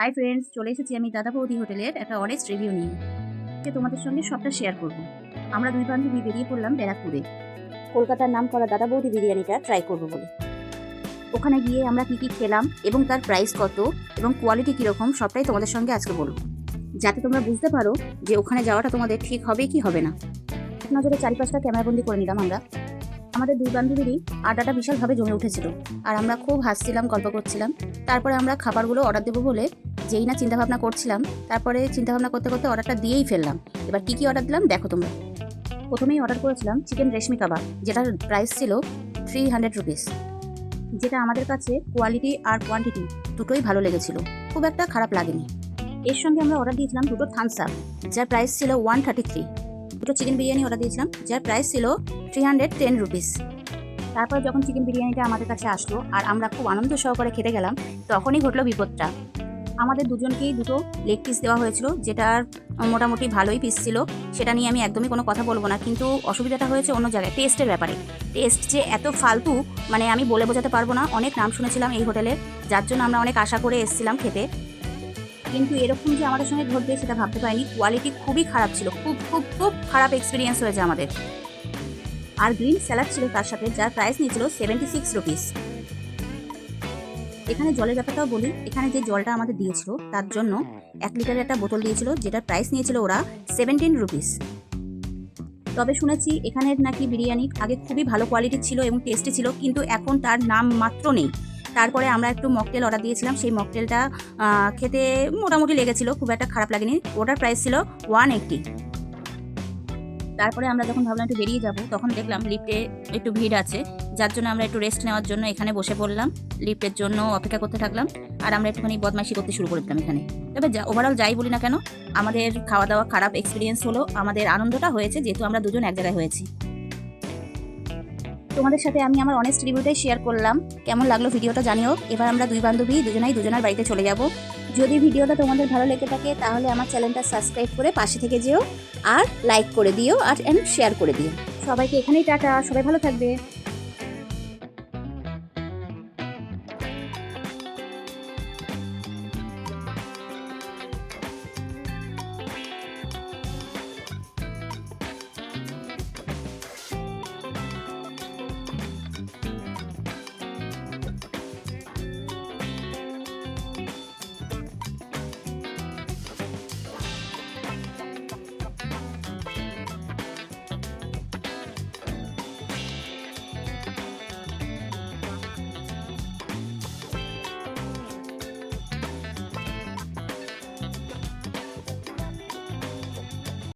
Hi friends, চলে এসেছি আমি দাদা বৌদি হোটেলের একটা অনেস্ট রিভিউ নিয়ে। তোমাদের সঙ্গে সবটা শেয়ার করব। আমরা দুই বান্ধবী বেরিয়ে পড়লাম ব্যারাকপুরে কলকাতার নাম করা দাদা বৌদি বিরিয়ানিটা ট্রাই করব বলে। ওখানে গিয়ে আমরা কী কী খেলাম এবং তার প্রাইস কত এবং কোয়ালিটি কীরকম সবটাই তোমাদের সঙ্গে আজকে বলবো, যাতে তোমরা বুঝতে পারো যে ওখানে যাওয়াটা তোমাদের ঠিক হবে কি হবে না। এক নজরে চারিপাশটা ক্যামেরাবন্দি করে নিলাম আমরা। আমাদের দুই বান্ধবীরই আড্ডাটা বিশালভাবে জমে উঠেছিল আর আমরা খুব হাসছিলাম, গল্প করছিলাম। তারপরে আমরা খাবারগুলো অর্ডার দেবো বলে যেই না চিন্তাভাবনা করছিলাম, তারপরে চিন্তাভাবনা করতে করতে অর্ডারটা দিয়েই ফেললাম। এবার কী কী অর্ডার দিলাম দেখো তোমরা। প্রথমেই অর্ডার করেছিলাম চিকেন রেশমি কাবাব, যেটার প্রাইস ছিল 300 রুপিস, যেটা আমাদের কাছে কোয়ালিটি আর কোয়ান্টিটি দুটোই ভালো লেগেছিল, খুব একটা খারাপ লাগেনি। এর সঙ্গে আমরা অর্ডার দিয়েছিলাম দুটো থামস আপ, যার প্রাইস ছিল 133। দুটো চিকেন বিরিয়ানি অর্ডার দিয়েছিলাম, যার প্রাইস ছিল 310 রুপিস। তারপরে যখন চিকেন বিরিয়ানিটা আমাদের কাছে আসলো আর আমরা খুব আনন্দ সহকারে খেতে গেলাম, তখনই ঘটলো বিপদটা। আমাদের দুজনকেই দুটো লেগ পিস দেওয়া হয়েছিল, যেটার মোটামুটি ভালোই পিস ছিল। সেটা নিয়ে আমি একদমই কোনো কথা বলবো না, কিন্তু অসুবিধাটা হয়েছে অন্য জায়গায়, টেস্টের ব্যাপারে। টেস্ট যে এত ফালতু মানে আমি বলে বোঝাতে পারবো না। অনেক নাম শুনেছিলাম এই হোটেলের, যার জন্য আমরা অনেক আশা করে এসেছিলাম খেতে, কিন্তু এরকম যে আমাদের সঙ্গে ঘটবে সেটা ভাবতে পারিনি। কোয়ালিটি খুবই খারাপ ছিল, খুব খুব খুব খারাপ এক্সপিরিয়েন্স হয়েছে আমাদের। আর গ্রিন স্যালাড ছিল তার সাথে, যার প্রাইস নিয়েছিল 76 রুপিস। এখানে জলের ব্যাপারটাও বলি। এখানে যে জলটা আমাদের দিয়েছিল তার জন্য 1 লিটারের একটা বোতল দিয়েছিল, যেটার প্রাইস নিয়েছিল ওরা 17 রুপিস। তবে শুনেছি এখানের নাকি বিরিয়ানি আগে খুবই ভালো কোয়ালিটির ছিল এবং টেস্টি ছিল, কিন্তু এখন তার নাম মাত্র নেই। তারপরে আমরা একটু মকটেল অর্ডার দিয়েছিলাম, সেই মকটেলটা খেতে মোটামুটি লেগেছিল, খুব একটা খারাপ লাগেনি। ওটার প্রাইস ছিল 180। তারপরে আমরা যখন ভাবলাম একটু বেরিয়ে যাব, তখন দেখলাম লিফটে একটু ভিড় আছে, যার জন্য আমরা একটু রেস্ট নেওয়ার জন্য এখানে বসে পড়লাম, লিফটের জন্য অপেক্ষা করতে থাকলাম। আর আমরা একটুখানি বদমাইশি করতে শুরু করে দিলাম এখানে। তবে ওভারঅল যাই বলি না কেন, আমাদের খাওয়া দাওয়া খারাপ এক্সপিরিয়েন্স হলো, আমাদের আনন্দটা হয়েছে যেহেতু আমরা দুজন এক জায়গায় হয়েছি। তোমাদের সাথে আমি আমার অনেস্ট রিভিউটাই শেয়ার করলাম। কেমন লাগলো ভিডিওটা জানিও। এবার আমরা দুই বান্ধবী দুজনার বাড়িতে চলে যাব। যদি ভিডিওটা তোমাদের ভালো লেগে থাকে তাহলে আমার চ্যানেলটা সাবস্ক্রাইব করে পাশে থেকে যেও আর লাইক করে দিও আর শেয়ার করে দিও। সবাইকে এখানেই টাটা, সবাই ভালো থাকবে।